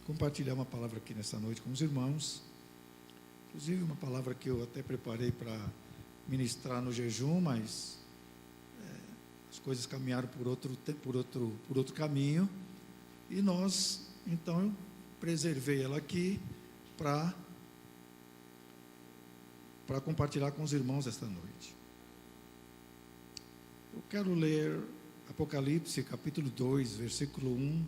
compartilhar uma palavra aqui nessa noite com os irmãos, inclusive uma palavra que eu até preparei para ministrar no jejum, mas as coisas caminharam por outro caminho, e nós, então, eu preservei ela aqui para compartilhar com os irmãos esta noite. Eu quero ler Apocalipse, capítulo 2, versículo 1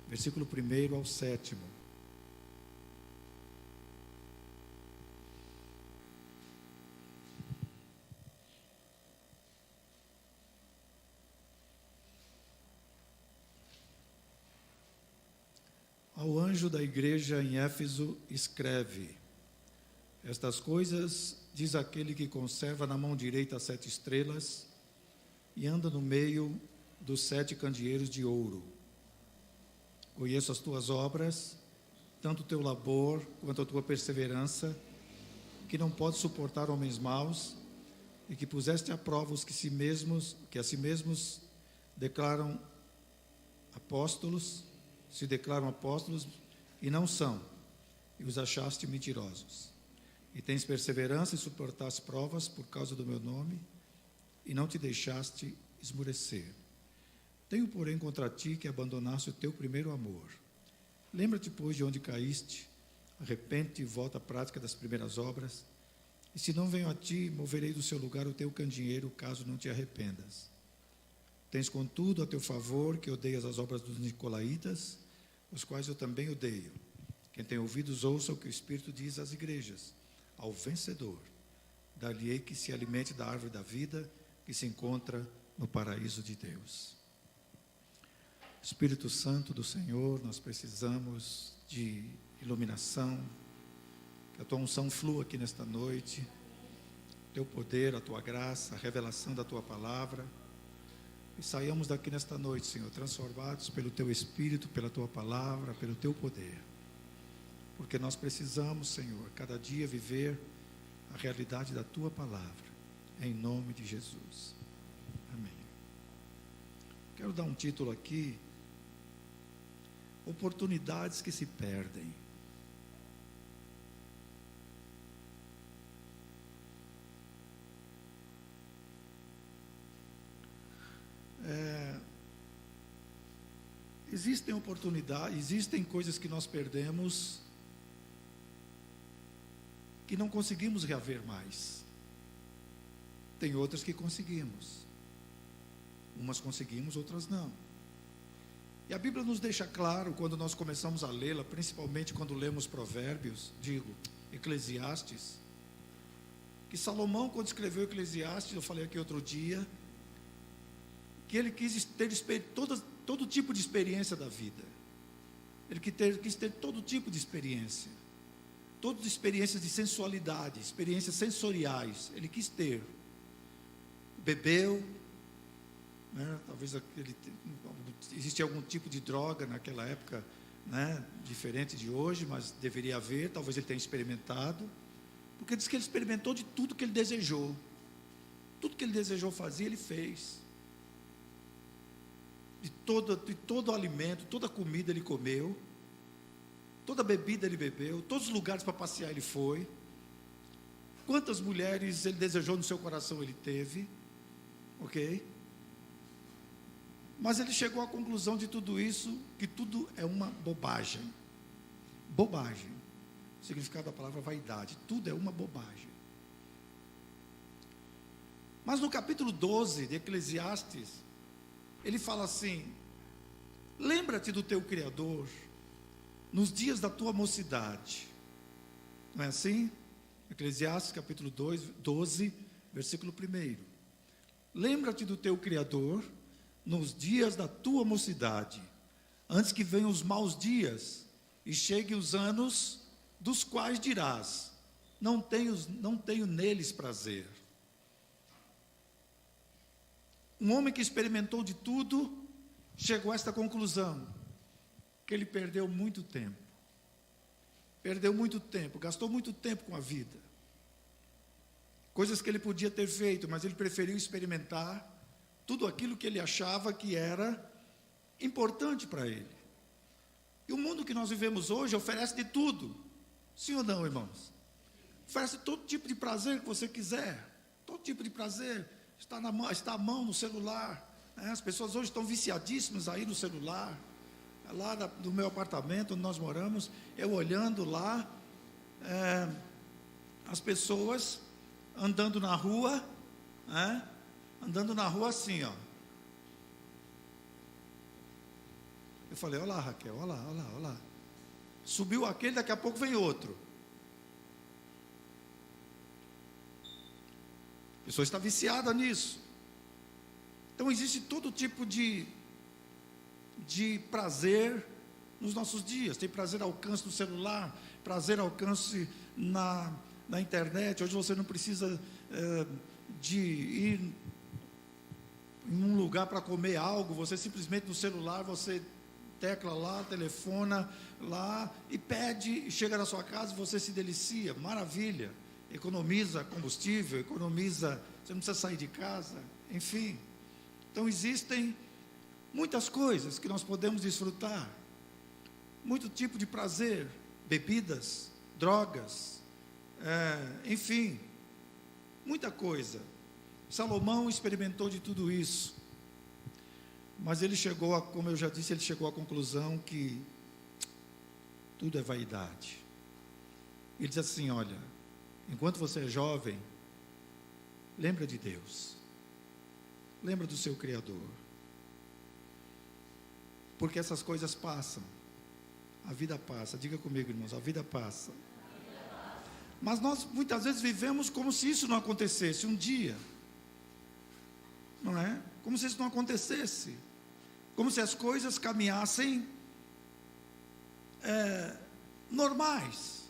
versículo 1 ao 7. Ao anjo da igreja em Éfeso escreve: estas coisas diz aquele que conserva na mão direita as 7 estrelas e anda no meio dos 7 candeeiros de ouro. Conheço as tuas obras, tanto o teu labor quanto a tua perseverança, que não podes suportar homens maus, e que puseste à prova os que a si mesmos declaram apóstolos, se declaram apóstolos e não são, e os achaste mentirosos. E tens perseverança e suportaste provas por causa do meu nome, e não te deixaste esmurecer. Tenho, porém, contra ti que abandonaste o teu primeiro amor. Lembra-te, pois, de onde caíste, arrepende-te e volta à prática das primeiras obras, e se não venho a ti, moverei do seu lugar o teu candeeiro, caso não te arrependas. Tens, contudo, a teu favor que odeias as obras dos nicolaítas, os quais eu também odeio. Quem tem ouvidos, ouça o que o Espírito diz às igrejas. Ao vencedor, dar-lhe-ei que se alimente da árvore da vida, que se encontra no paraíso de Deus. Espírito Santo do Senhor, nós precisamos de iluminação, que a tua unção flua aqui nesta noite, teu poder, a tua graça, a revelação da tua palavra, e saiamos daqui nesta noite, Senhor, transformados pelo teu Espírito, pela tua palavra, pelo teu poder, porque nós precisamos, Senhor, cada dia viver a realidade da tua palavra, em nome de Jesus, amém. Quero dar um título aqui: oportunidades que se perdem. Existem oportunidades, existem coisas que nós perdemos, que não conseguimos reaver mais. Tem outras que conseguimos. Umas conseguimos, outras não. E a Bíblia nos deixa claro, quando nós começamos a lê-la, principalmente quando lemos Provérbios, Eclesiastes, que Salomão, quando escreveu Eclesiastes, eu falei aqui outro dia, que ele quis ter todo tipo de experiência da vida. Ele quis ter todo tipo de experiência. Todas as experiências de sensualidade, experiências sensoriais, ele quis ter. Bebeu, né? Talvez existia algum tipo de droga naquela época, né? Diferente de hoje, mas deveria haver, talvez ele tenha experimentado, porque diz que ele experimentou de tudo que ele desejou. Tudo que ele desejou fazer, ele fez. De todo alimento, toda comida ele comeu, toda bebida ele bebeu, todos os lugares para passear ele foi. Quantas mulheres ele desejou no seu coração ele teve, ok? Mas ele chegou à conclusão de tudo isso, que tudo é uma bobagem. Bobagem, o significado da palavra vaidade, tudo é uma bobagem. Mas no capítulo 12 de Eclesiastes, ele fala assim: lembra-te do teu Criador nos dias da tua mocidade. Não é assim? Eclesiastes capítulo 12, versículo 1. Lembra-te do teu Criador nos dias da tua mocidade, antes que venham os maus dias e cheguem os anos dos quais dirás: não tenho neles prazer. Um homem que experimentou de tudo chegou a esta conclusão, que ele perdeu muito tempo. Gastou muito tempo com a vida. Coisas que ele podia ter feito, mas ele preferiu experimentar tudo aquilo que ele achava que era importante para ele. E o mundo que nós vivemos hoje oferece de tudo. Sim ou não, irmãos? Oferece todo tipo de prazer que você quiser. Todo tipo de prazer. Está à mão no celular. As pessoas hoje estão viciadíssimas aí no celular. Lá do meu apartamento, onde nós moramos, eu olhando lá, as pessoas andando na rua, assim, ó. Eu falei, olha lá, Raquel, olha lá. Subiu aquele, daqui a pouco vem outro. A pessoa está viciada nisso. Então existe todo tipo de prazer nos nossos dias. Tem prazer ao alcance do celular, prazer ao alcance na internet. Hoje você não precisa de ir em um lugar para comer algo. Você simplesmente no celular, você tecla lá, telefona lá e pede, chega na sua casa e você se delicia. Maravilha. Economiza combustível, você não precisa sair de casa, enfim. Então existem muitas coisas que nós podemos desfrutar, muito tipo de prazer, bebidas, drogas, enfim, muita coisa. Salomão experimentou de tudo isso, mas ele chegou como eu já disse, ele chegou à conclusão que tudo é vaidade. Ele diz assim, olha, enquanto você é jovem, lembra de Deus, lembra do seu Criador, porque essas coisas passam, a vida passa. Diga comigo, irmãos, a vida passa. Mas nós muitas vezes vivemos como se isso não acontecesse um dia, não é? Como se isso não acontecesse, como se as coisas caminhassem normais.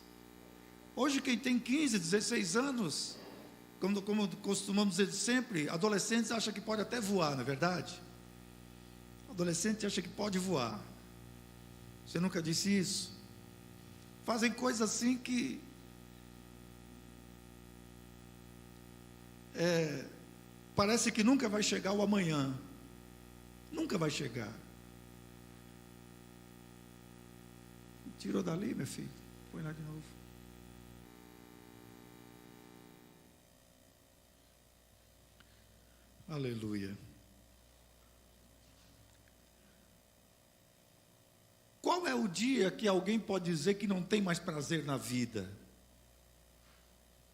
Hoje quem tem 15, 16 anos, como costumamos dizer sempre, adolescentes acham que pode até voar, não é verdade? Adolescente acha que pode voar. Você nunca disse isso? Fazem coisas assim que parece que nunca vai chegar o amanhã. Nunca vai chegar. Tirou dali, meu filho? Põe lá de novo. Aleluia. Qual é o dia que alguém pode dizer que não tem mais prazer na vida?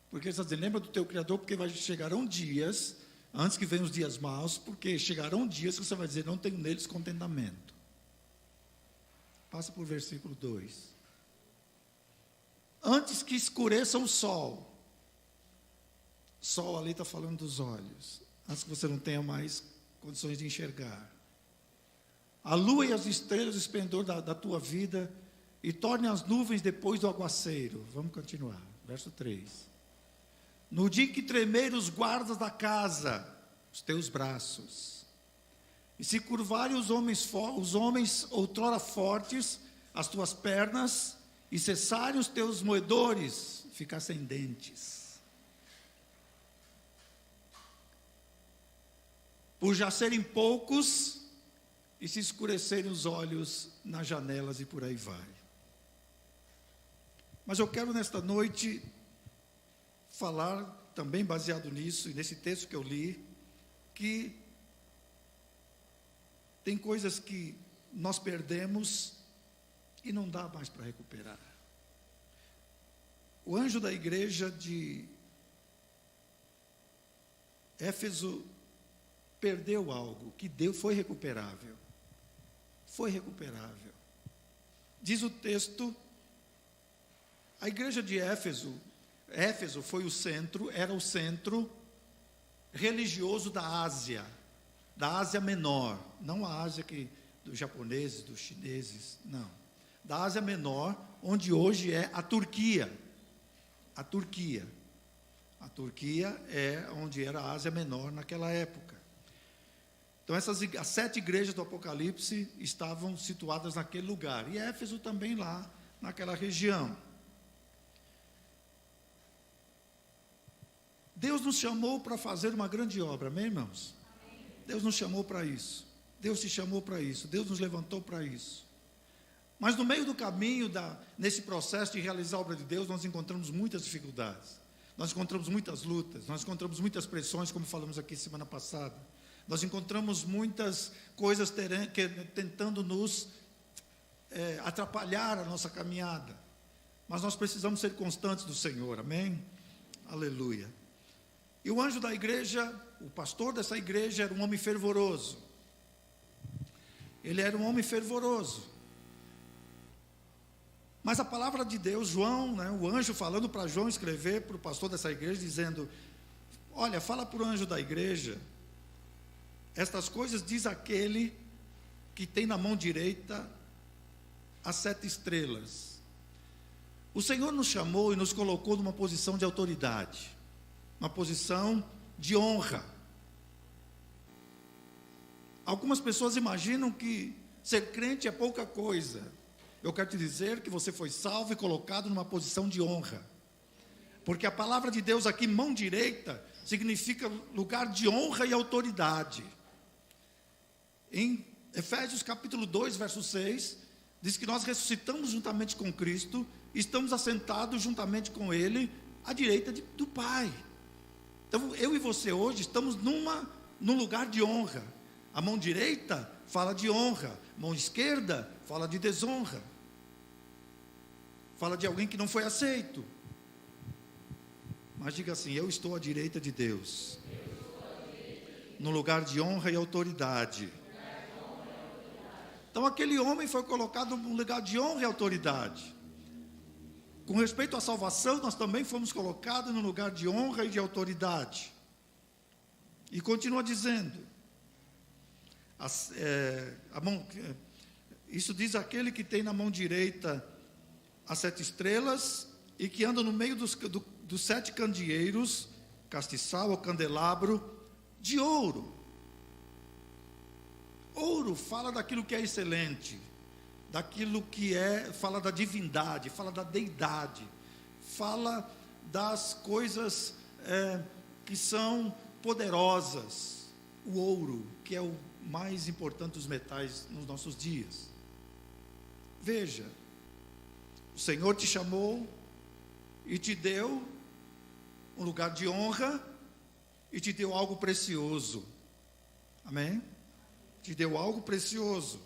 Porque ele está dizendo, lembra do teu Criador, porque chegarão dias, antes que venham os dias maus, porque chegarão dias que você vai dizer, não tenho neles contentamento. Passa por versículo 2. Antes que escureça o sol. Sol ali está falando dos olhos. Antes que você não tenha mais condições de enxergar. A lua e as estrelas, o esplendor da tua vida, e torne as nuvens depois do aguaceiro. Vamos continuar, verso 3. No dia em que tremer os guardas da casa, os teus braços, e se curvarem os homens outrora fortes, as tuas pernas, e cessarem os teus moedores, ficar sem dentes. Por já serem poucos, e se escurecerem os olhos nas janelas, e por aí vai. Mas eu quero nesta noite falar, também baseado nisso, e nesse texto que eu li, que tem coisas que nós perdemos e não dá mais para recuperar. O anjo da igreja de Éfeso perdeu algo que foi recuperável. Foi recuperável. Diz o texto, a igreja de Éfeso foi era o centro religioso da Ásia Menor, não a Ásia dos japoneses, dos chineses, não. Da Ásia Menor, onde hoje é a Turquia. A Turquia é onde era a Ásia Menor naquela época. Então as 7 igrejas do Apocalipse estavam situadas naquele lugar, e Éfeso também lá naquela região. Deus nos chamou para fazer uma grande obra, amém, irmãos? Amém. Deus nos chamou para isso. Deus te chamou para isso. Deus nos levantou para isso. Mas no meio do caminho, nesse processo de realizar a obra de Deus, nós encontramos muitas dificuldades. Nós encontramos muitas lutas. Nós encontramos muitas pressões, como falamos aqui semana passada. Nós encontramos muitas coisas tentando nos atrapalhar a nossa caminhada. Mas nós precisamos ser constantes do Senhor, amém? Aleluia. E o anjo da igreja, o pastor dessa igreja, era um homem fervoroso. Ele era um homem fervoroso. Mas a palavra de Deus, João, o anjo falando para João escrever para o pastor dessa igreja, dizendo: olha, fala para o anjo da igreja, estas coisas diz aquele que tem na mão direita as 7 estrelas. O Senhor nos chamou e nos colocou numa posição de autoridade, uma posição de honra. Algumas pessoas imaginam que ser crente é pouca coisa. Eu quero te dizer que você foi salvo e colocado numa posição de honra. Porque a palavra de Deus aqui, mão direita, significa lugar de honra e autoridade. Em Efésios capítulo 2, verso 6, diz que nós ressuscitamos juntamente com Cristo, estamos assentados juntamente com Ele, à direita do Pai. Então, eu e você hoje estamos num lugar de honra. A mão direita fala de honra, a mão esquerda fala de desonra. Fala de alguém que não foi aceito. Mas diga assim: eu estou à direita de Deus, no lugar de honra e autoridade. Então aquele homem foi colocado num lugar de honra e autoridade. Com respeito à salvação, nós também fomos colocados num lugar de honra e de autoridade. E continua dizendo, isso diz aquele que tem na mão direita as 7 estrelas e que anda no meio dos 7 candeeiros, castiçal ou candelabro, de ouro. Ouro fala daquilo que é excelente, daquilo que fala da divindade, fala da deidade, fala das coisas que são poderosas. O ouro, que é o mais importante dos metais nos nossos dias. Veja, o Senhor te chamou e te deu um lugar de honra e te deu algo precioso. Amém? Te deu algo precioso.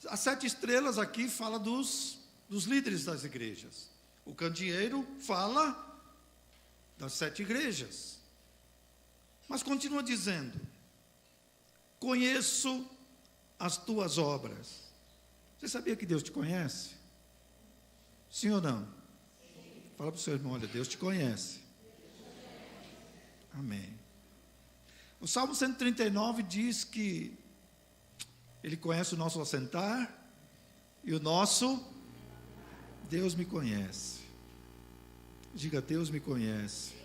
As 7 estrelas aqui fala dos líderes das igrejas. O candeeiro fala das 7 igrejas. Mas continua dizendo: conheço as tuas obras. Você sabia que Deus te conhece? Sim ou não? Fala para o seu irmão: olha, Deus te conhece. Amém. O Salmo 139 diz que Ele conhece o nosso assentar e o nosso Deus me conhece. Diga: Deus me conhece.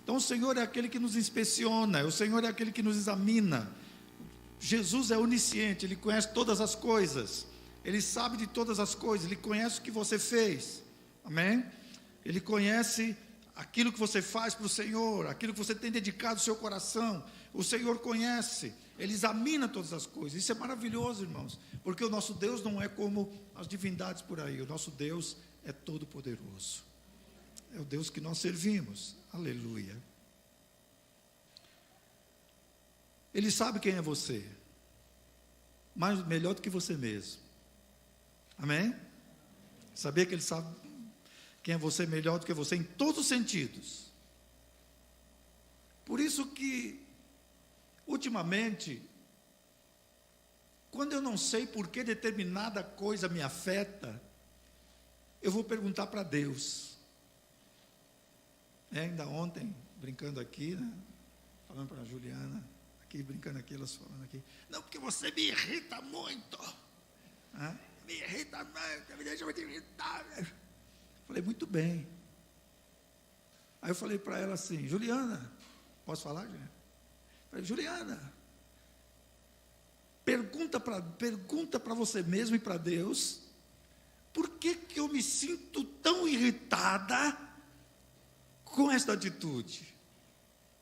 Então o Senhor é aquele que nos inspeciona, o Senhor é aquele que nos examina. Jesus é onisciente, Ele conhece todas as coisas, Ele sabe de todas as coisas, Ele conhece o que você fez, amém? Ele conhece aquilo que você faz para o Senhor, aquilo que você tem dedicado o seu coração, o Senhor conhece, Ele examina todas as coisas. Isso é maravilhoso, irmãos, porque o nosso Deus não é como as divindades por aí, o nosso Deus é todo poderoso, é o Deus que nós servimos, aleluia. Ele sabe quem é você, mas melhor do que você mesmo, amém? Sabia que Ele sabe quem é você melhor do que você em todos os sentidos. Por isso que, ultimamente, quando eu não sei por que determinada coisa me afeta, eu vou perguntar para Deus. Ainda ontem, brincando aqui, falando para a Juliana, aqui brincando aqui, elas falando aqui, não, porque você me irrita muito, me irrita muito, me deixa muito irritado. Falei: muito bem. Aí eu falei para ela assim: Juliana, posso falar, Juliana? Falei: Juliana, pergunta para você mesmo e para Deus, por que eu me sinto tão irritada com esta atitude?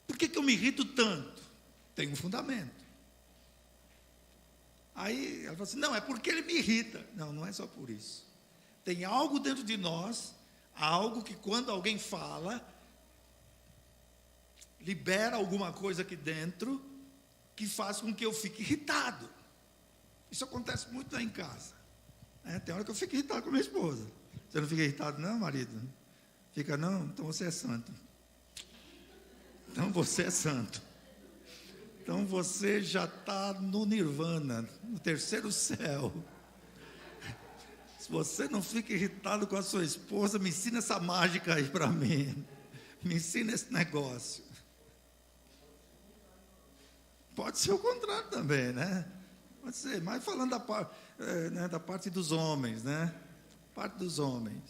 Por que eu me irrito tanto? tem um fundamento. Aí ela fala assim, não, é porque ele me irrita. Não, não é só por isso. Tem algo dentro de nós, algo que quando alguém fala, libera alguma coisa aqui dentro, que faz com que eu fique irritado. Isso acontece muito lá em casa. Tem hora que eu fico irritado com a minha esposa. Você não fica irritado não, marido? Fica não? Então você é santo. Então você é santo. Então você já está no nirvana, no terceiro céu. Se você não fica irritado com a sua esposa, me ensina essa mágica aí para mim. Me ensina esse negócio. Pode ser o contrário também, né? Pode ser, mas falando da parte dos homens, né? Parte dos homens.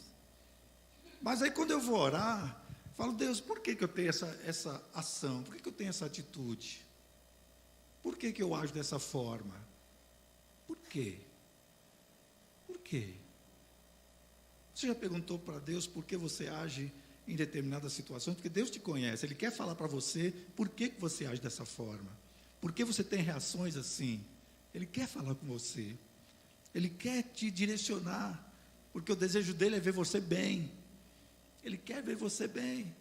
Mas aí quando eu vou orar, falo, Deus, por que eu tenho essa ação? Por que eu tenho essa atitude? Por que eu ajo dessa forma? Por quê? Por quê? Você já perguntou para Deus por que você age em determinadas situações? Porque Deus te conhece, Ele quer falar para você por que você age dessa forma. Por que você tem reações assim? Ele quer falar com você. Ele quer te direcionar, porque o desejo dele é ver você bem. Ele quer ver você bem.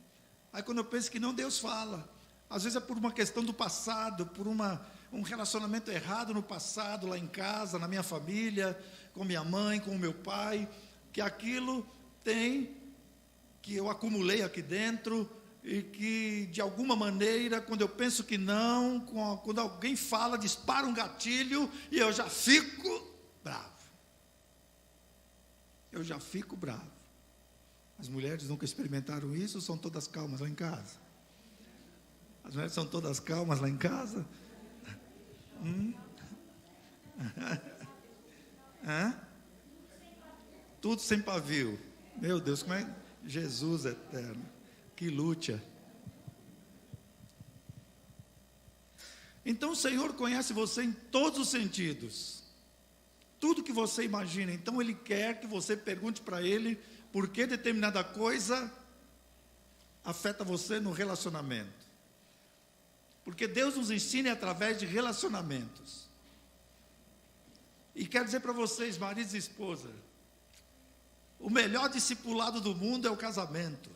Aí quando eu penso que não, Deus fala. Às vezes é por uma questão do passado, por um relacionamento errado no passado, lá em casa, na minha família, com minha mãe, com o meu pai, que aquilo que eu acumulei aqui dentro, e que de alguma maneira, quando eu penso que não, quando alguém fala, dispara um gatilho, e eu já fico bravo. Eu já fico bravo. As mulheres nunca experimentaram isso, ou são todas calmas lá em casa? As mulheres são todas calmas lá em casa? Tudo sem pavio. Meu Deus, como é? Jesus eterno. Que luta. Então o Senhor conhece você em todos os sentidos. Tudo que você imagina. Então Ele quer que você pergunte para Ele por que determinada coisa afeta você no relacionamento. Porque Deus nos ensina através de relacionamentos. E quero dizer para vocês, maridos e esposa, o melhor discipulado do mundo é o casamento.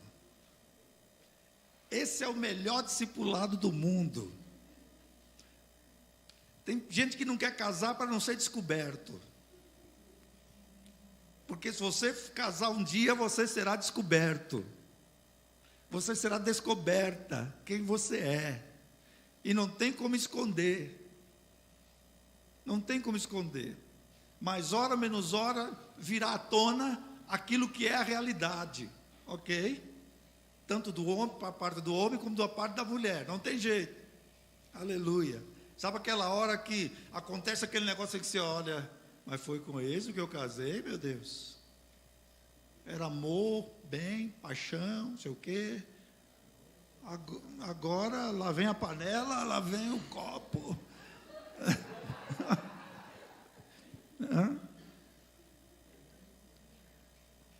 Esse é o melhor discipulado do mundo. Tem gente que não quer casar para não ser descoberto. Porque se você casar um dia, você será descoberto. Você será descoberta quem você é. E não tem como esconder. Não tem como esconder. Mas hora menos hora virá à tona aquilo que é a realidade. Ok? Tanto do homem, para a parte do homem, como da parte da mulher. Não tem jeito. Aleluia. Sabe aquela hora que acontece aquele negócio que você olha, mas foi com esse que eu casei, meu Deus. Era amor, bem, paixão, não sei o quê. Agora, lá vem a panela, lá vem o copo.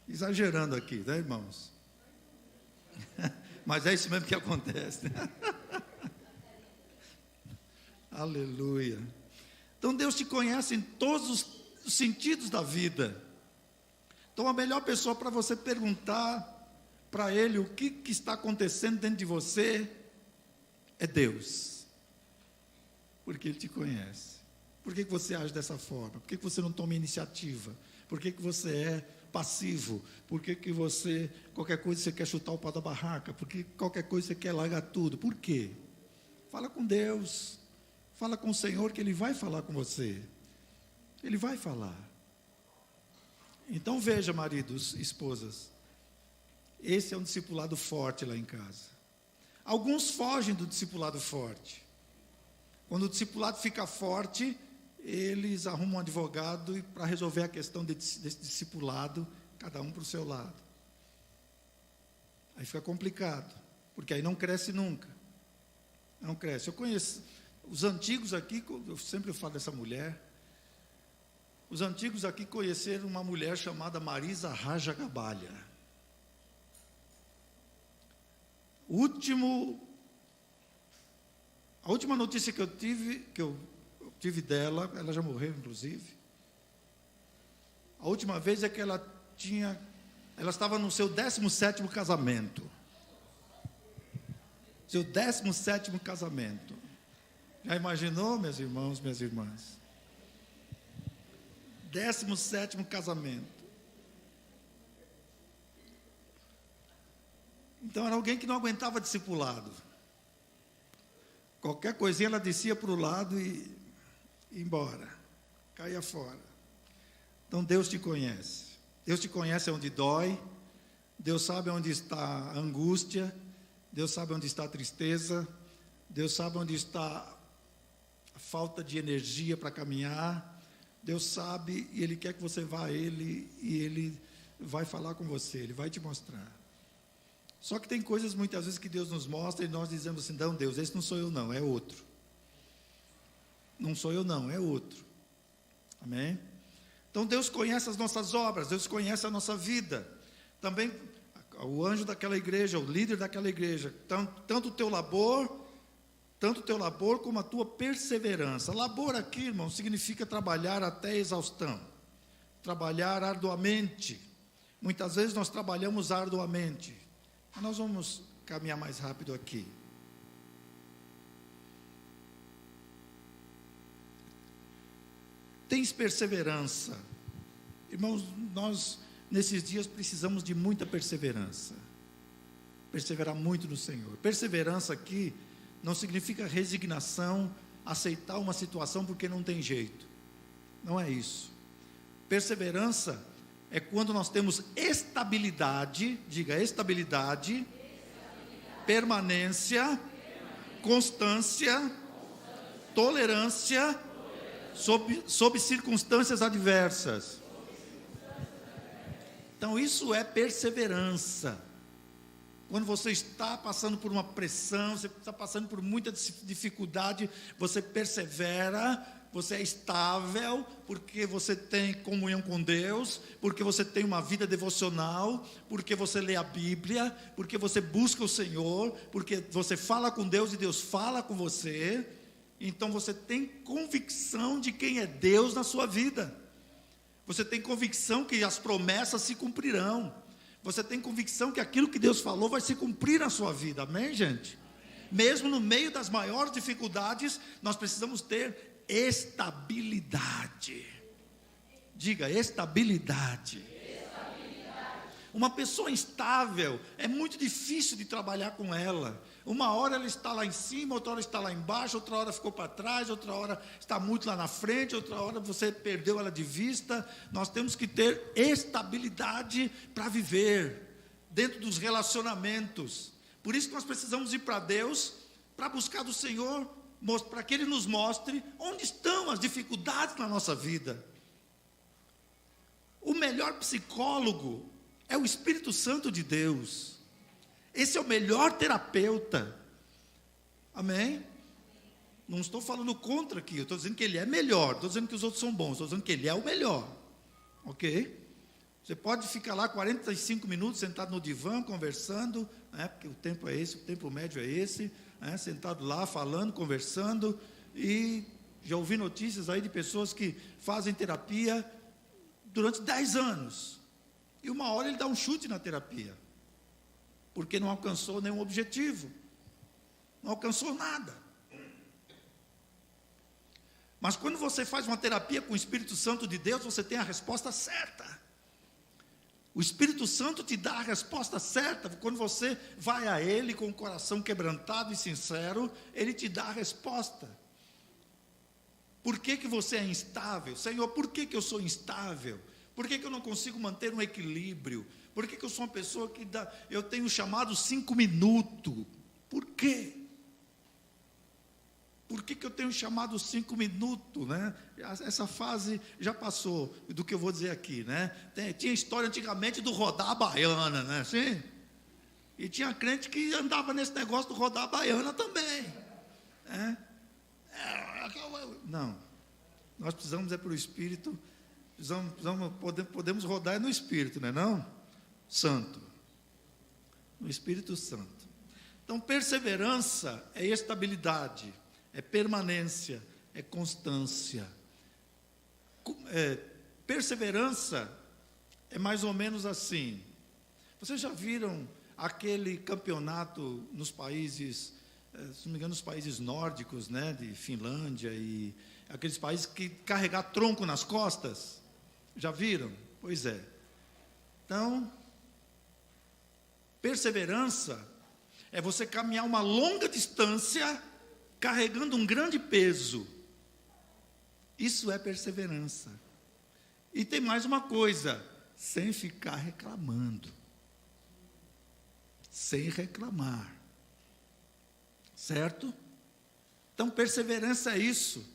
Exagerando aqui, né, irmãos? Mas é isso mesmo que acontece. Aleluia. Então Deus te conhece em todos os sentidos da vida. Então a melhor pessoa para você perguntar para Ele o que está acontecendo dentro de você é Deus. Porque Ele te conhece. Por que você age dessa forma? Por que você não toma iniciativa? Por que você é passivo? Por que você, qualquer coisa você quer chutar o pau da barraca? Por que qualquer coisa você quer largar tudo? Por quê? Fala com Deus. Fala com o Senhor que Ele vai falar com você. Ele vai falar. Então veja, maridos, esposas. Esse é um discipulado forte lá em casa. Alguns fogem do discipulado forte. Quando o discipulado fica forte, eles arrumam um advogado para resolver a questão desse discipulado, cada um para o seu lado. Aí fica complicado, porque aí não cresce nunca. Não cresce. Eu conheço os antigos aqui, eu sempre falo dessa mulher. Os antigos aqui conheceram uma mulher chamada Marisa Raja Gabalha. A última notícia que eu tive dela, ela já morreu, inclusive. A última vez é que ela estava no seu 17º casamento. Seu 17º casamento. Já imaginou, meus irmãos, minhas irmãs? 17º casamento. Então era alguém que não aguentava discipulado. Qualquer coisinha ela descia para o lado e ia embora, caía fora. Então Deus te conhece. Deus te conhece onde dói. Deus sabe onde está a angústia. Deus sabe onde está a tristeza. Deus sabe onde está a falta de energia para caminhar. Deus sabe e Ele quer que você vá a Ele e Ele vai falar com você, Ele vai te mostrar. Só que tem coisas muitas vezes que Deus nos mostra e nós dizemos assim, não, Deus, esse não sou eu não, é outro. Não sou eu não, é outro. Amém? Então Deus conhece as nossas obras, Deus conhece a nossa vida. Também o anjo daquela igreja, o líder daquela igreja, tanto o teu labor como a tua perseverança. Labor aqui, irmão, significa trabalhar até a exaustão. Trabalhar arduamente. Muitas vezes nós trabalhamos arduamente. Mas nós vamos caminhar mais rápido aqui. Tens perseverança. Irmãos, nós nesses dias precisamos de muita perseverança. Perseverar muito no Senhor. Perseverança aqui não significa resignação, aceitar uma situação porque não tem jeito. Não é isso. Perseverança é quando nós temos estabilidade, diga estabilidade, permanência, constância, tolerância, sob circunstâncias adversas. Então isso é perseverança. Quando você está passando por uma pressão, você está passando por muita dificuldade, você persevera, você é estável, porque você tem comunhão com Deus, porque você tem uma vida devocional, porque você lê a Bíblia, porque você busca o Senhor, porque você fala com Deus e Deus fala com você. Então você tem convicção de quem é Deus na sua vida. Você tem convicção que as promessas se cumprirão. Você tem convicção que aquilo que Deus falou vai se cumprir na sua vida. Amém, gente? Mesmo no meio das maiores dificuldades, nós precisamos ter estabilidade. Diga, estabilidade. Uma pessoa instável, é muito difícil de trabalhar com ela. Uma hora ela está lá em cima, outra hora está lá embaixo, outra hora ficou para trás, outra hora está muito lá na frente, outra hora você perdeu ela de vista. Nós temos que ter estabilidade para viver dentro dos relacionamentos. Por isso que nós precisamos ir para Deus, para buscar do Senhor, para que Ele nos mostre onde estão as dificuldades na nossa vida. O melhor psicólogo é o Espírito Santo de Deus. Esse é o melhor terapeuta. Amém? Não estou falando contra aqui, eu estou dizendo que ele é melhor. Estou dizendo que os outros são bons, estou dizendo que ele é o melhor. Ok? Você pode ficar lá 45 minutos sentado no divã, conversando, né, porque o tempo é esse, o tempo médio é esse, né, sentado lá, falando, conversando, e já ouvi notícias aí de pessoas que fazem terapia durante 10 anos. E uma hora ele dá um chute na terapia, porque não alcançou nenhum objetivo, não alcançou nada. Mas quando você faz uma terapia com o Espírito Santo de Deus, você tem a resposta certa. O Espírito Santo te dá a resposta certa. Quando você vai a Ele com o coração quebrantado e sincero, Ele te dá a resposta. Por que que você é instável? Senhor, por que que eu sou instável? Por que que eu não consigo manter um equilíbrio? Por que que eu sou uma pessoa que eu tenho chamado 5 minutos? Por quê? Por que que eu tenho chamado 5 minutos, né? Essa fase já passou do que eu vou dizer aqui, né? Tinha história antigamente do rodar a baiana, né? Sim? E tinha crente que andava nesse negócio do rodar a baiana também. Né? Não. Nós precisamos para o Espírito. Podemos rodar no Espírito, não é não? Santo. No Espírito Santo. Então, perseverança é estabilidade. é permanência, é constância. Perseverança é mais ou menos assim. Vocês já viram aquele campeonato nos países, se não me engano, nos países nórdicos, né, de Finlândia e aqueles países que carregar tronco nas costas? Já viram? Pois é. Então, perseverança é você caminhar uma longa distância carregando um grande peso. Isso é perseverança. E tem mais uma coisa, sem ficar reclamando. Sem reclamar. Certo? Então, perseverança é isso.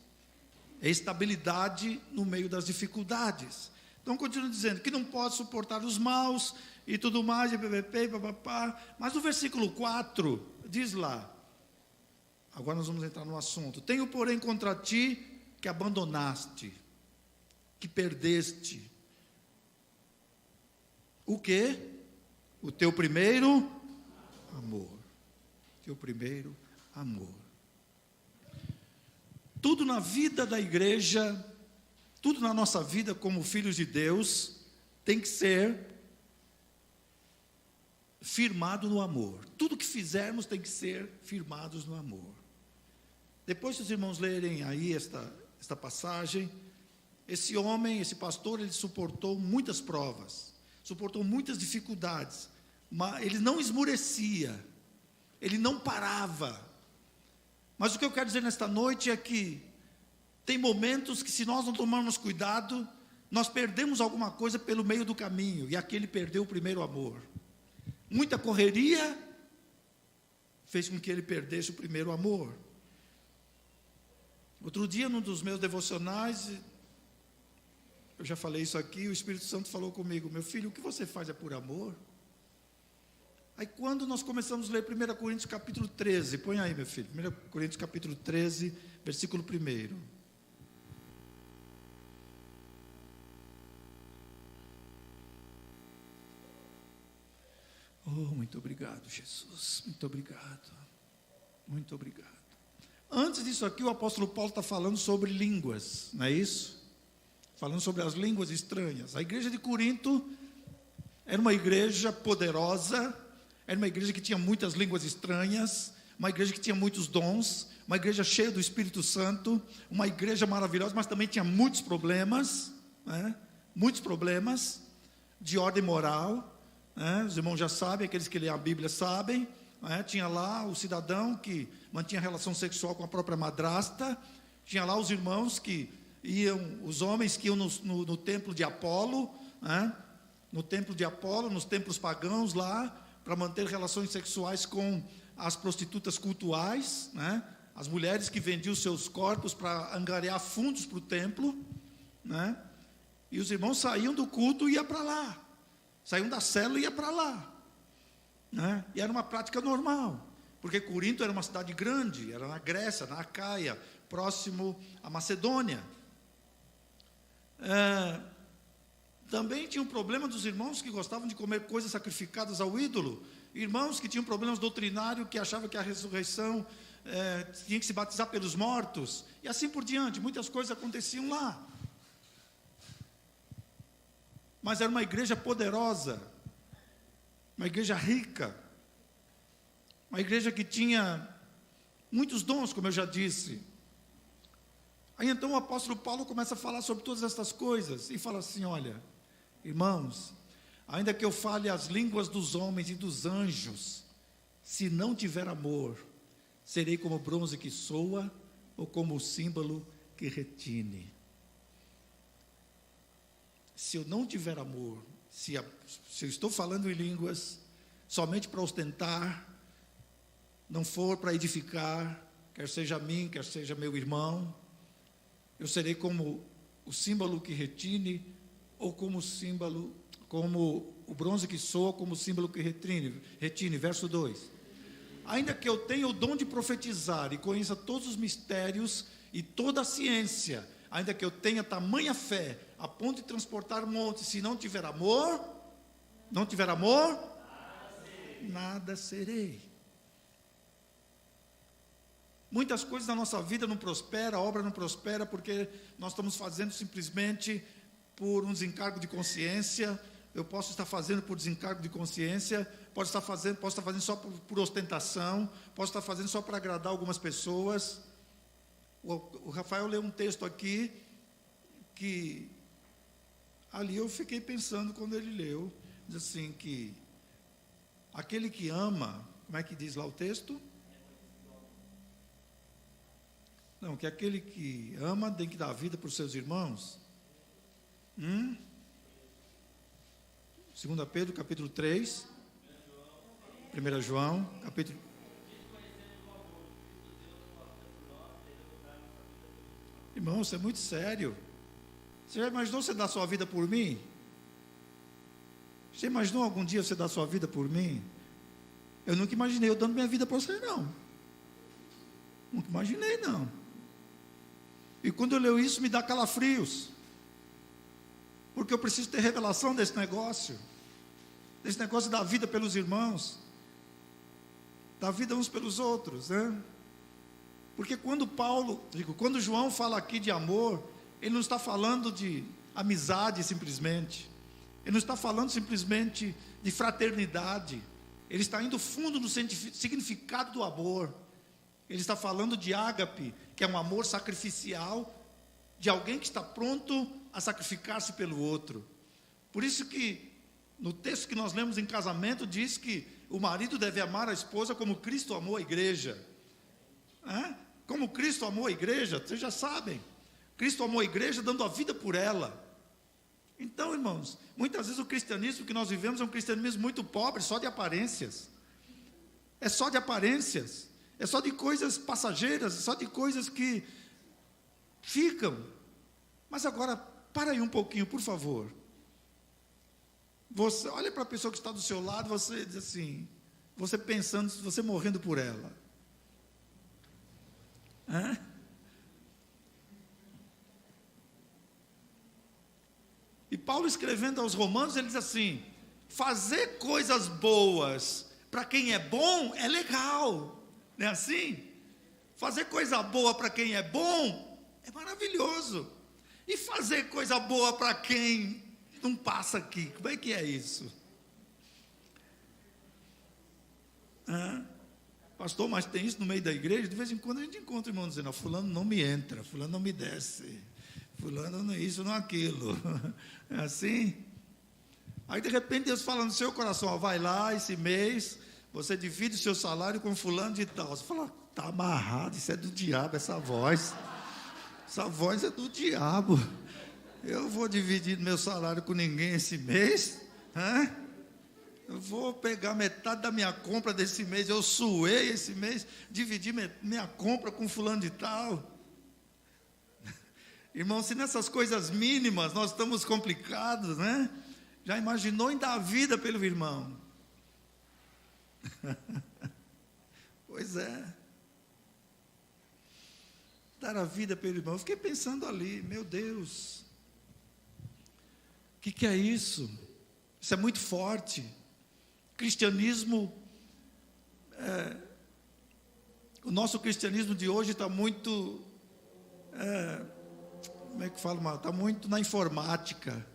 É estabilidade no meio das dificuldades. Então, continua dizendo que não pode suportar os maus e tudo mais, e ppp, papapá. Mas no versículo 4, diz lá, agora nós vamos entrar no assunto. Tenho, porém, contra ti que abandonaste, que perdeste. O quê? O teu primeiro amor. Teu primeiro amor. Tudo na vida da igreja, tudo na nossa vida como filhos de Deus, tem que ser firmado no amor. Tudo que fizermos tem que ser firmados no amor. Depois, se os irmãos lerem aí esta passagem, esse homem, esse pastor, ele suportou muitas provas, suportou muitas dificuldades, mas ele não esmorecia, ele não parava. Mas o que eu quero dizer nesta noite é que tem momentos que, se nós não tomarmos cuidado, nós perdemos alguma coisa pelo meio do caminho, e aqui ele perdeu o primeiro amor. Muita correria fez com que ele perdesse o primeiro amor. Outro dia, num dos meus devocionais, eu já falei isso aqui, o Espírito Santo falou comigo: meu filho, o que você faz é por amor? Aí quando nós começamos a ler 1 Coríntios capítulo 13, põe aí, meu filho, 1 Coríntios capítulo 13, versículo 1. Oh, muito obrigado, Jesus, muito obrigado, muito obrigado. Antes disso aqui, o apóstolo Paulo está falando sobre línguas, não é isso? Falando sobre as línguas estranhas. A igreja de Corinto era uma igreja poderosa, era uma igreja que tinha muitas línguas estranhas, uma igreja que tinha muitos dons, uma igreja cheia do Espírito Santo, uma igreja maravilhosa, mas também tinha muitos problemas, né? Muitos problemas de ordem moral, né? Os irmãos já sabem, aqueles que leem a Bíblia sabem, né? Tinha lá o cidadão que mantinha relação sexual com a própria madrasta, tinha lá os irmãos que iam, os homens que iam no templo de Apolo, né? No templo de Apolo, nos templos pagãos lá, para manter relações sexuais com as prostitutas cultuais, né? As mulheres que vendiam seus corpos para angariar fundos para o templo, né? E os irmãos saíam do culto e iam para lá, saíam da célula e iam para lá, né? E era uma prática normal, porque Corinto era uma cidade grande, era na Grécia, na Acaia, próximo à Macedônia. Também tinha um problema dos irmãos que gostavam de comer coisas sacrificadas ao ídolo, irmãos que tinham problemas doutrinários, que achavam que a ressurreição tinha que se batizar pelos mortos, e assim por diante, muitas coisas aconteciam lá. Mas era uma igreja poderosa, uma igreja rica, uma igreja que tinha muitos dons, como eu já disse. Aí então o apóstolo Paulo começa a falar sobre todas essas coisas, e fala assim: olha, irmãos, ainda que eu fale as línguas dos homens e dos anjos, se não tiver amor, serei como bronze que soa, ou como o símbolo que retine. Se eu não tiver amor, se eu estou falando em línguas somente para ostentar, não for para edificar, quer seja a mim, quer seja meu irmão, eu serei como o símbolo que retine, ou como o símbolo, como o bronze que soa, como o símbolo que retine. Verso 2. Ainda que eu tenha o dom de profetizar e conheça todos os mistérios e toda a ciência, ainda que eu tenha tamanha fé, a ponto de transportar montes, se não tiver amor, nada serei. Muitas coisas na nossa vida não prosperam, a obra não prospera porque nós estamos fazendo simplesmente por um desencargo de consciência. Eu posso estar fazendo por desencargo de consciência, posso estar fazendo só por ostentação, posso estar fazendo só para agradar algumas pessoas. O Rafael leu um texto aqui, que ali eu fiquei pensando quando ele leu, diz assim que aquele que ama, como é que diz lá o texto? Não, que aquele que ama tem que dar a vida para os seus irmãos. 2 Pedro, capítulo 3. 1 João, capítulo... Irmão, isso é muito sério. Você já imaginou você dar sua vida por mim? Você imaginou algum dia você dar sua vida por mim? Eu nunca imaginei eu dando minha vida por você, não. Nunca imaginei, não. E quando eu leio isso, me dá calafrios. Porque eu preciso ter revelação desse negócio da vida pelos irmãos, da vida uns pelos outros, né? Porque quando João fala aqui de amor, ele não está falando de amizade simplesmente, ele não está falando simplesmente de fraternidade, ele está indo fundo no significado do amor. Ele está falando de ágape, que é um amor sacrificial, de alguém que está pronto a sacrificar-se pelo outro. Por isso que, no texto que nós lemos em casamento, diz que o marido deve amar a esposa como Cristo amou a igreja. Como Cristo amou a igreja, vocês já sabem. Cristo amou a igreja dando a vida por ela. Então, irmãos, muitas vezes o cristianismo que nós vivemos é um cristianismo muito pobre, só de aparências. É só de aparências. É só de coisas passageiras, é só de coisas que ficam. Mas agora, para aí um pouquinho, por favor. Você olha para a pessoa que está do seu lado, você diz assim, você pensando, você morrendo por ela. E Paulo, escrevendo aos Romanos, ele diz assim: fazer coisas boas para quem é bom é legal. Não é assim? Fazer coisa boa para quem é bom é maravilhoso. E fazer coisa boa para quem não passa aqui, como é que é isso? Pastor, mas tem isso no meio da igreja? De vez em quando a gente encontra irmão dizendo: fulano não me entra, fulano não me desce, fulano não isso, não aquilo. É assim? Aí de repente Deus fala no seu coração: vai lá esse mês, você divide o seu salário com fulano de tal. Você fala: está amarrado, isso é do diabo, essa voz é do diabo. Eu vou dividir meu salário com ninguém esse mês? Eu vou pegar metade da minha compra desse mês, eu suei esse mês, dividir minha compra com fulano de tal. Irmão, se nessas coisas mínimas nós estamos complicados, né? Já imaginou em dar a vida pelo irmão? Pois é. Dar a vida pelo irmão. Eu fiquei pensando ali, meu Deus, o que é isso? Isso é muito forte. Cristianismo, o nosso cristianismo de hoje está muito, como é que fala? Está muito na informática.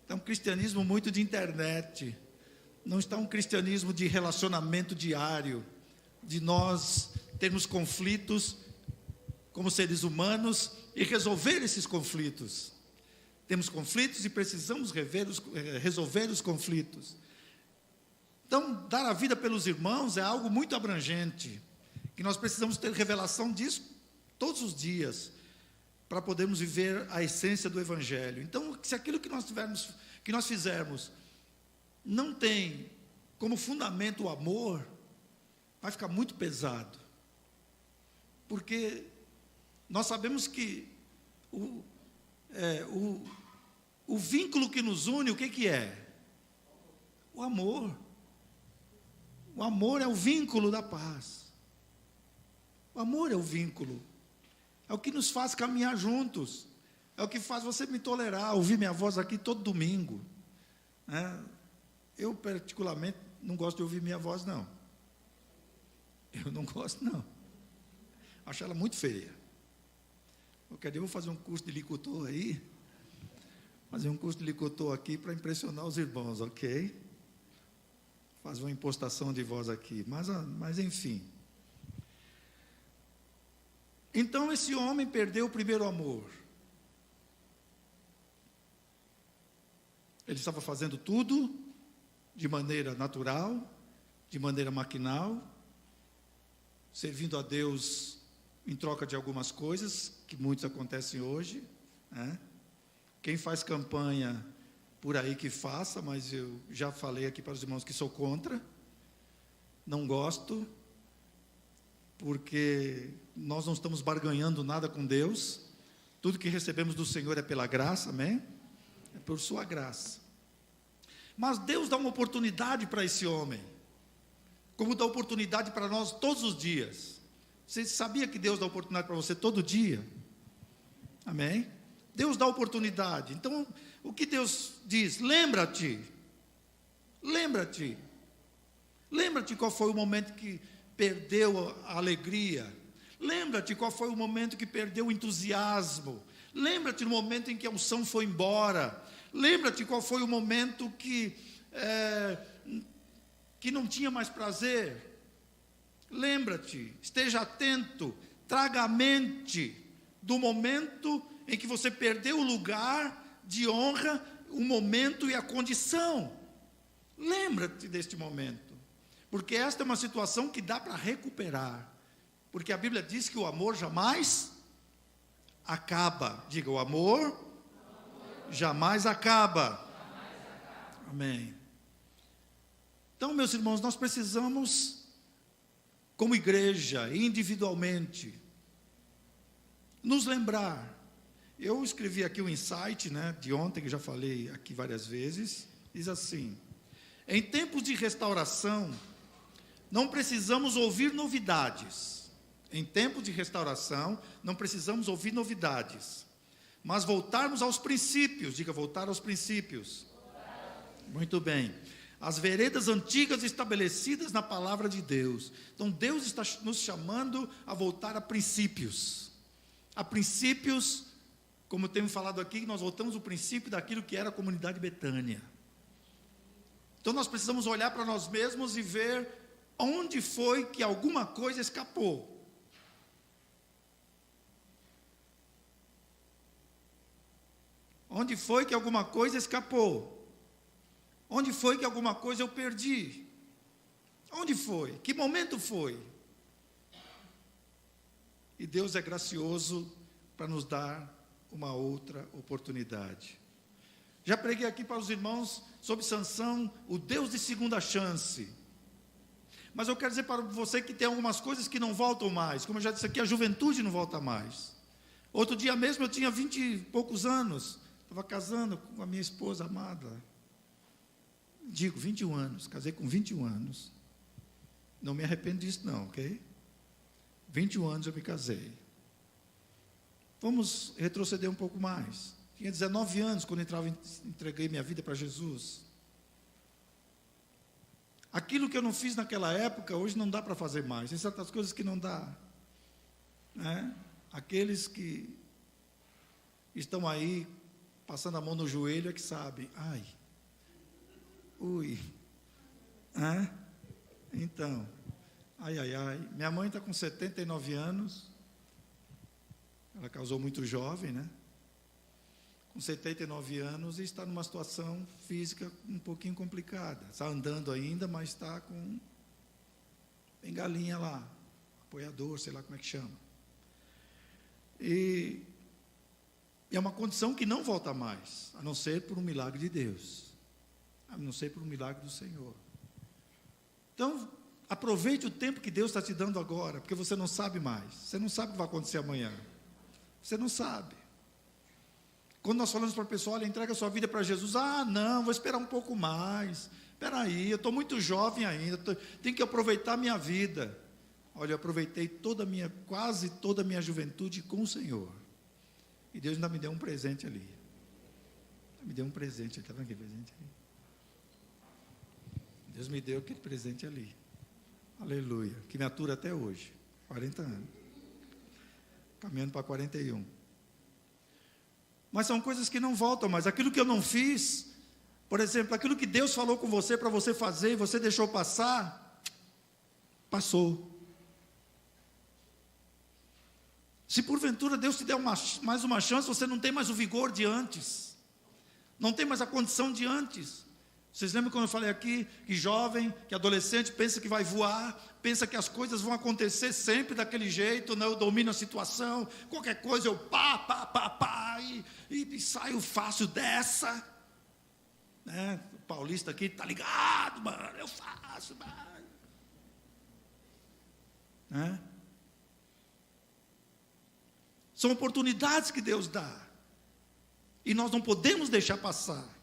Está um cristianismo muito de internet. Não está um cristianismo de relacionamento diário, de nós termos conflitos como seres humanos e resolver esses conflitos. Temos conflitos e precisamos resolver os conflitos. Então, dar a vida pelos irmãos é algo muito abrangente, que nós precisamos ter revelação disso todos os dias, para podermos viver a essência do Evangelho. Então, se aquilo que nós fizermos, não tem como fundamento o amor, vai ficar muito pesado. Porque nós sabemos que o vínculo que nos une, o que é? O amor. O amor é o vínculo da paz. O amor é o vínculo. É o que nos faz caminhar juntos. É o que faz você me tolerar, ouvir minha voz aqui todo domingo. Eu, particularmente, não gosto de ouvir minha voz, não. Eu não gosto, não. Acho ela muito feia. Qualquer dia eu vou fazer um curso de licutor aí. Fazer um curso de licutor aqui para impressionar os irmãos, ok? Fazer uma impostação de voz aqui. Mas enfim. Então esse homem perdeu o primeiro amor. Ele estava fazendo tudo de maneira natural, de maneira maquinal, servindo a Deus em troca de algumas coisas, que muitos acontecem hoje, né? Quem faz campanha por aí que faça, mas eu já falei aqui para os irmãos que sou contra, não gosto, porque nós não estamos barganhando nada com Deus, tudo que recebemos do Senhor é pela graça, amém? É por sua graça. Mas Deus dá uma oportunidade para esse homem, como dá oportunidade para nós todos os dias. Você sabia que Deus dá oportunidade para você todo dia? Amém? Deus dá oportunidade. Então, o que Deus diz? Lembra-te. Lembra-te. Lembra-te qual foi o momento que perdeu a alegria. Lembra-te qual foi o momento que perdeu o entusiasmo. Lembra-te no momento em que a unção foi embora. Lembra-te qual foi o momento que não tinha mais prazer. Lembra-te, esteja atento, traga à mente do momento em que você perdeu o lugar de honra, o momento e a condição. Lembra-te deste momento, porque esta é uma situação que dá para recuperar, porque a Bíblia diz que o amor jamais acaba. Diga, o amor jamais acaba. Amém. Então, meus irmãos, nós precisamos, como igreja, individualmente, nos lembrar. Eu escrevi aqui um insight, de ontem, que já falei aqui várias vezes, diz assim: em tempos de restauração, não precisamos ouvir novidades. Em tempos de restauração, não precisamos ouvir novidades, mas voltarmos aos princípios. Diga, voltar aos princípios. Muito bem. As veredas antigas estabelecidas na palavra de Deus. Então Deus está nos chamando a voltar a princípios. A princípios, como temos falado aqui, nós voltamos ao princípio daquilo que era a comunidade Betânia. Então nós precisamos olhar para nós mesmos e ver onde foi que alguma coisa escapou. Onde foi que alguma coisa escapou? Onde foi que alguma coisa eu perdi? Onde foi? Que momento foi? E Deus é gracioso para nos dar uma outra oportunidade. Já preguei aqui para os irmãos sobre Sansão, o Deus de segunda chance. Mas eu quero dizer para você que tem algumas coisas que não voltam mais. Como eu já disse aqui, a juventude não volta mais. Outro dia mesmo eu tinha 20 e poucos anos. Estava casando com a minha esposa amada. Digo, 21 anos. Casei com 21 anos. Não me arrependo disso não, ok? 21 anos eu me casei. Vamos retroceder um pouco mais. Tinha 19 anos quando entreguei minha vida para Jesus. Aquilo que eu não fiz naquela época, hoje não dá para fazer mais. Tem certas coisas que não dá. Aqueles que estão aí passando a mão no joelho é que sabem. Ai, ui, então, ai, minha mãe está com 79 anos, ela casou muito jovem, com 79 anos e está numa situação física um pouquinho complicada, está andando ainda, mas está com bengalinha lá, apoiador, sei lá como é que chama, e é uma condição que não volta mais, a não ser por um milagre de Deus, a não ser por um milagre do Senhor. Então, aproveite o tempo que Deus está te dando agora, porque você não sabe mais, você não sabe o que vai acontecer amanhã, você não sabe. Quando nós falamos para a pessoa, olha, entrega a sua vida para Jesus, não, vou esperar um pouco mais, espera aí, eu estou muito jovem ainda, tenho que aproveitar a minha vida. Olha, eu aproveitei quase toda a minha juventude com o Senhor, e Deus ainda me deu um presente ali, me deu um presente, está vendo aquele presente ali? Deus me deu aquele presente ali, aleluia, que me atura até hoje, 40 anos, caminhando para 41. Mas são coisas que não voltam mais. Aquilo que eu não fiz, por exemplo, aquilo que Deus falou com você para você fazer e você deixou passar, passou. Se porventura Deus te der mais uma chance, você não tem mais o vigor de antes, não tem mais a condição de antes. Vocês lembram quando eu falei aqui que jovem, que adolescente pensa que vai voar, pensa que as coisas vão acontecer sempre daquele jeito, né? Eu domino a situação, qualquer coisa eu e saio fácil dessa, né? O paulista aqui está ligado, mano, eu faço, mano, né? São oportunidades que Deus dá, e nós não podemos deixar passar.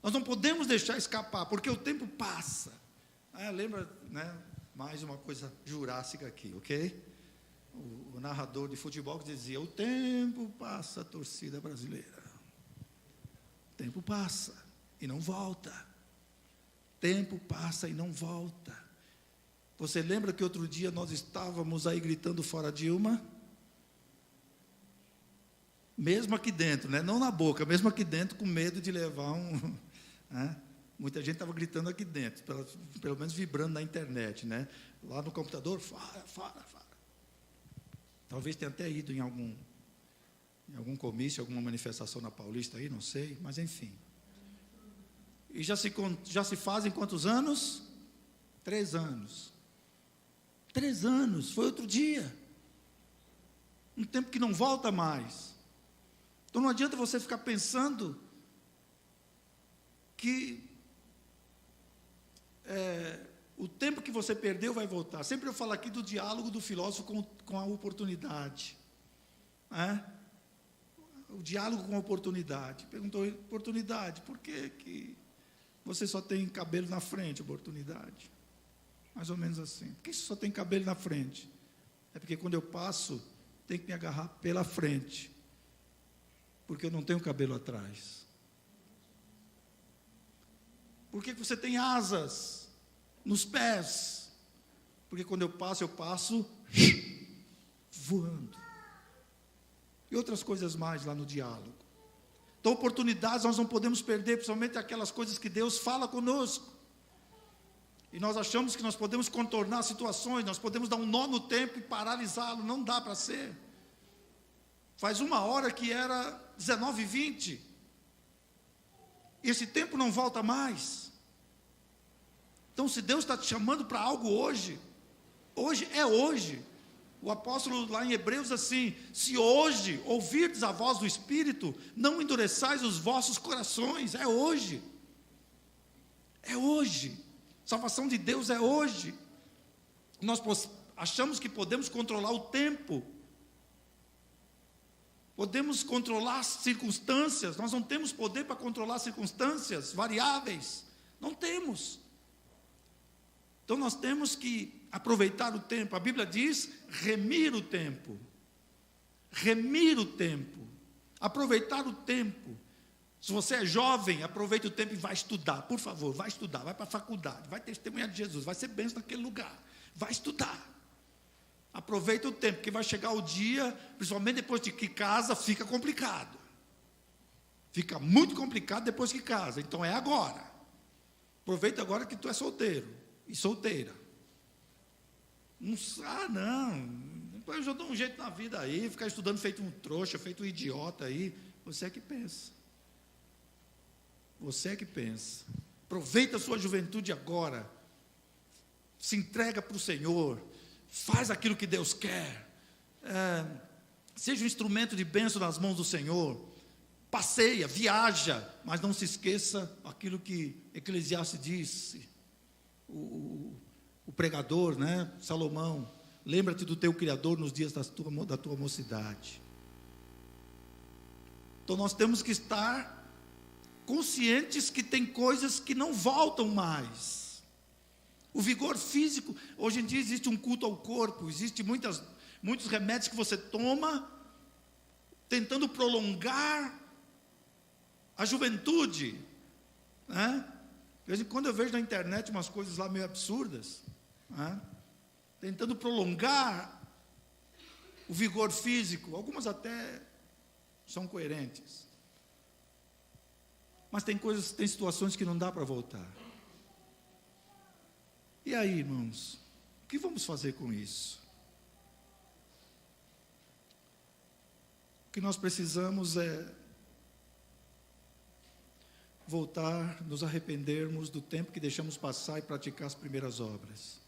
Nós não podemos deixar escapar, porque o tempo passa. Lembra, né, mais uma coisa jurássica aqui, ok? O narrador de futebol que dizia: o tempo passa, torcida brasileira. O tempo passa e não volta. O tempo passa e não volta. Você lembra que outro dia nós estávamos aí gritando fora Dilma? Mesmo aqui dentro, né? Não na boca, mesmo aqui dentro, com medo de levar um... Muita gente estava gritando aqui dentro, pelo menos vibrando na internet, né? Lá no computador, fora. Talvez tenha até ido em algum comício, alguma manifestação na Paulista aí, não sei, mas enfim. E já se fazem quantos anos? 3 anos. 3 anos, foi outro dia. Um tempo que não volta mais. Então não adianta você ficar pensando que o tempo que você perdeu vai voltar. Sempre eu falo aqui do diálogo do filósofo com a oportunidade. O diálogo com a oportunidade. Perguntou: oportunidade, por que você só tem cabelo na frente? Oportunidade. Mais ou menos assim. Por que você só tem cabelo na frente? É porque quando eu passo, tem que me agarrar pela frente, porque eu não tenho cabelo atrás. Por que você tem asas nos pés? Porque quando eu passo voando. E outras coisas mais lá no diálogo. Então, oportunidades nós não podemos perder, principalmente aquelas coisas que Deus fala conosco. E nós achamos que nós podemos contornar situações, nós podemos dar um nó no tempo e paralisá-lo. Não dá para ser. Faz 1 hora que era 19h20. Esse tempo não volta mais. Então, se Deus está te chamando para algo hoje é hoje. O apóstolo lá em Hebreus assim: se hoje ouvirdes a voz do Espírito, não endureçais os vossos corações. É hoje. É hoje. Salvação de Deus é hoje. Nós achamos que podemos controlar o tempo. Podemos controlar as circunstâncias. Nós não temos poder para controlar circunstâncias variáveis. Não temos. Então nós temos que aproveitar o tempo. A Bíblia diz: remir o tempo. Remir o tempo. Aproveitar o tempo. Se você é jovem, aproveite o tempo e vai estudar. Por favor, vai estudar. Vai para a faculdade. Vai testemunhar de Jesus. Vai ser bênção naquele lugar. Vai estudar. Aproveita o tempo, porque vai chegar o dia, principalmente depois de que casa, fica complicado. Fica muito complicado depois que casa. Então é agora. Aproveita agora que tu é solteiro e solteira. Não. Depois eu já dou um jeito na vida aí, ficar estudando feito um trouxa, feito um idiota aí. Você é que pensa. Você é que pensa. Aproveita a sua juventude agora. Se entrega para o Senhor. Faz aquilo que Deus quer. Seja um instrumento de bênção nas mãos do Senhor. Passeia, viaja, mas não se esqueça aquilo que Eclesiastes disse. O pregador, né, Salomão: lembra-te do teu Criador nos dias da tua mocidade. Então nós temos que estar conscientes que tem coisas que não voltam mais. O vigor físico, hoje em dia existe um culto ao corpo, existe muitos remédios que você toma, tentando prolongar a juventude, né? De vez em quando eu vejo na internet umas coisas lá meio absurdas, né? Tentando prolongar o vigor físico, algumas até são coerentes. Mas tem situações que não dá para voltar. E aí, irmãos, o que vamos fazer com isso? O que nós precisamos é voltar, nos arrependermos do tempo que deixamos passar e praticar as primeiras obras.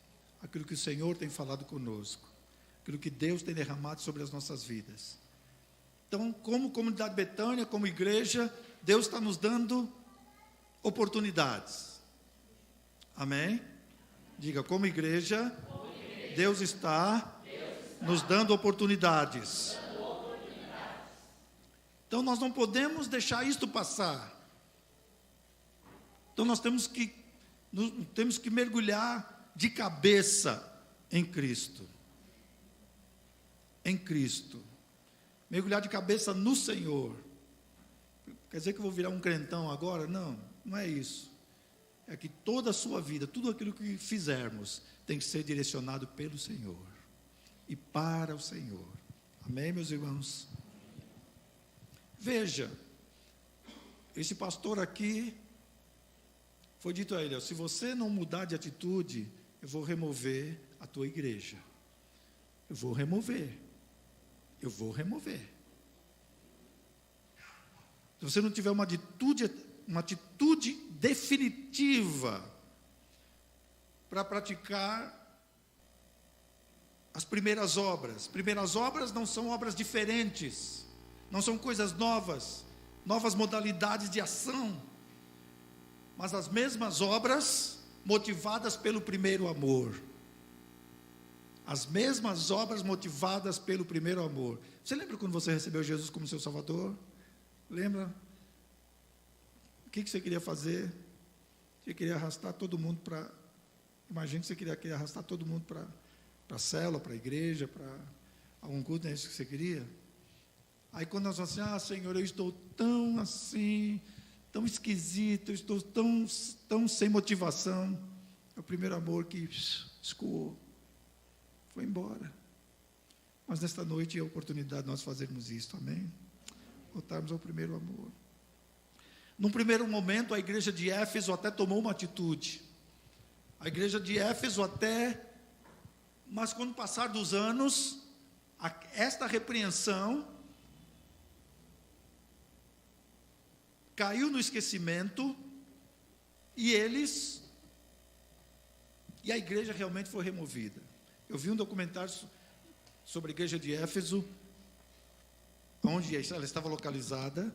Aquilo que o Senhor tem falado conosco, aquilo que Deus tem derramado sobre as nossas vidas. Então, como comunidade Betânia, como igreja, Deus está nos dando oportunidades. Amém? Diga, como igreja, Deus está nos dando oportunidades. Então, nós não podemos deixar isto passar. Então, nós temos que mergulhar de cabeça em Cristo. Em Cristo. Mergulhar de cabeça no Senhor. Quer dizer que eu vou virar um crentão agora? Não, não é isso. É que toda a sua vida, tudo aquilo que fizermos, tem que ser direcionado pelo Senhor. E para o Senhor. Amém, meus irmãos? Veja, esse pastor aqui, foi dito a ele, se você não mudar de atitude, eu vou remover a tua igreja. Eu vou remover. Se você não tiver uma atitude definitiva para praticar as primeiras obras. Primeiras obras não são obras diferentes, não são coisas novas modalidades de ação, mas as mesmas obras motivadas pelo primeiro amor. As mesmas obras motivadas pelo primeiro amor. Você lembra quando você recebeu Jesus como seu Salvador? Lembra? O que você queria fazer? Você queria arrastar todo mundo para... Imagina que você queria arrastar todo mundo para a célula, para a igreja, para algum culto, não é isso que você queria? Aí quando nós falamos assim, Senhor, eu estou tão assim, tão esquisito, eu estou tão sem motivação. É o primeiro amor que escoou. Foi embora. Mas nesta noite é a oportunidade de nós fazermos isso, amém? Voltarmos ao primeiro amor. Num primeiro momento, a igreja de Éfeso até tomou uma atitude. A igreja de Éfeso mas quando passar dos anos, esta repreensão caiu no esquecimento, e a igreja realmente foi removida. Eu vi um documentário sobre a igreja de Éfeso, onde ela estava localizada.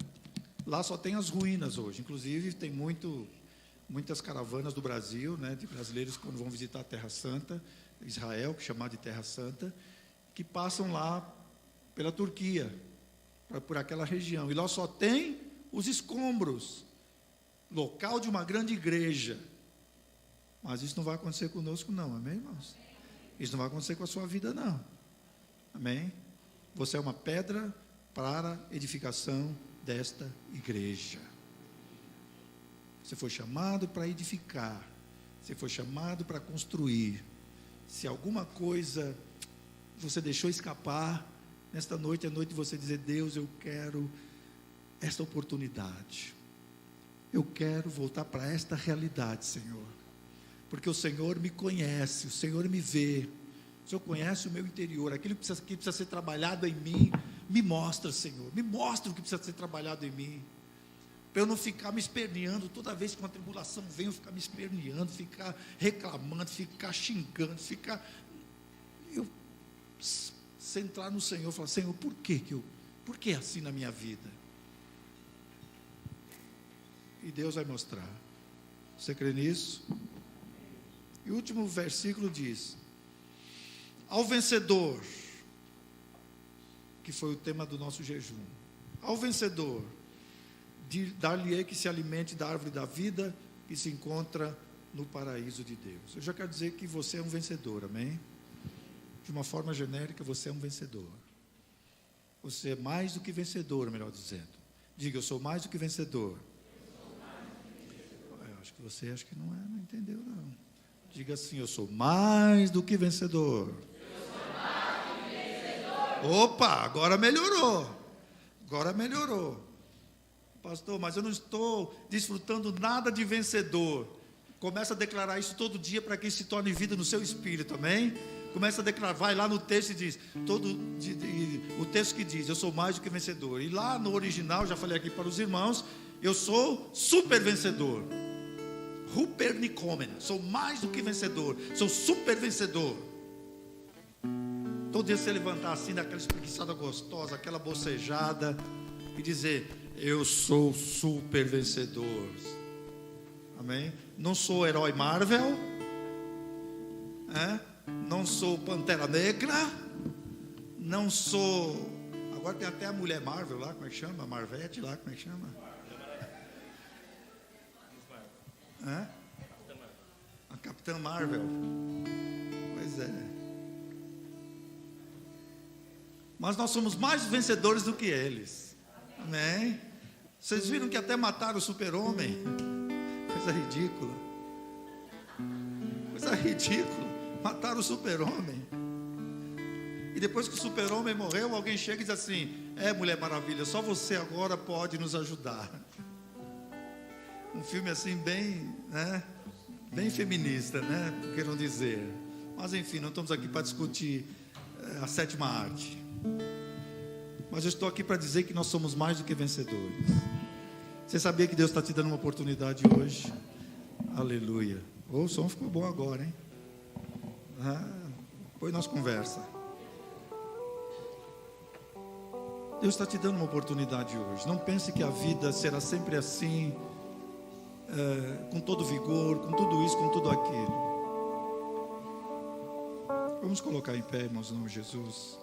Lá só tem as ruínas hoje. Inclusive tem muitas caravanas do Brasil, né, de brasileiros quando vão visitar a Terra Santa, Israel, que é chamado de Terra Santa, que passam lá pela Turquia, por aquela região. E lá só tem os escombros, local de uma grande igreja. Mas isso não vai acontecer conosco não, amém, irmãos? Isso não vai acontecer com a sua vida não, amém? Você é uma pedra para a edificação desta igreja. Você foi chamado para edificar, você foi chamado para construir. Se alguma coisa você deixou escapar, nesta noite é noite de você dizer, Deus, eu quero esta oportunidade, eu quero voltar para esta realidade, Senhor, porque o Senhor me conhece, o Senhor me vê, o Senhor conhece o meu interior, aquilo que precisa ser trabalhado em mim, me mostra, Senhor, me mostra o que precisa ser trabalhado em mim, para eu não ficar me esperneando, toda vez que uma tribulação vem, eu ficar me esperneando, ficar reclamando, ficar xingando, eu centrar no Senhor, falar, Senhor, por que assim na minha vida? E Deus vai mostrar. Você crê nisso? E o último versículo diz, ao vencedor, que foi o tema do nosso jejum, ao vencedor, dar-lhe-ei que se alimente da árvore da vida, que se encontra no paraíso de Deus. Eu já quero dizer que você é um vencedor, amém? De uma forma genérica, você é um vencedor. Você é mais do que vencedor, melhor dizendo. Diga, eu sou mais do que vencedor. Acho que você não entendeu não. Diga assim, eu sou mais do que vencedor. Eu sou mais do que vencedor. Opa, agora melhorou. Agora melhorou. Pastor, mas eu não estou desfrutando nada de vencedor. Começa a declarar isso todo dia para que isso se torne vida no seu espírito, amém? Começa a declarar, vai lá no texto e diz, o texto que diz, eu sou mais do que vencedor. E lá no original, já falei aqui para os irmãos, eu sou super vencedor. Rupernicomen, sou mais do que vencedor, sou super vencedor. Todo dia você levantar assim, daquela espreguiçada gostosa, aquela bocejada, e dizer, eu sou super vencedor. Amém? Não sou herói Marvel, não sou Pantera Negra, não sou... Agora tem até a mulher Marvel lá, como é que chama? Marvete lá, como é que chama? A Capitã Marvel. Pois é. Mas nós somos mais vencedores do que eles. Amém? Vocês viram que até mataram o super-homem? Coisa ridícula. Coisa ridícula. Mataram o super-homem. E depois que o super-homem morreu, alguém chega e diz assim: Mulher Maravilha, só você agora pode nos ajudar. Um filme assim bem, bem feminista, por que não dizer? Mas enfim, não estamos aqui para discutir a sétima arte. Mas eu estou aqui para dizer que nós somos mais do que vencedores. Você sabia que Deus está te dando uma oportunidade hoje? Aleluia. O som ficou bom agora, hein? Depois nós conversa. Deus está te dando uma oportunidade hoje. Não pense que a vida será sempre assim, com todo vigor, com tudo isso, com tudo aquilo. Vamos colocar em pé, irmãos, em nome de Jesus.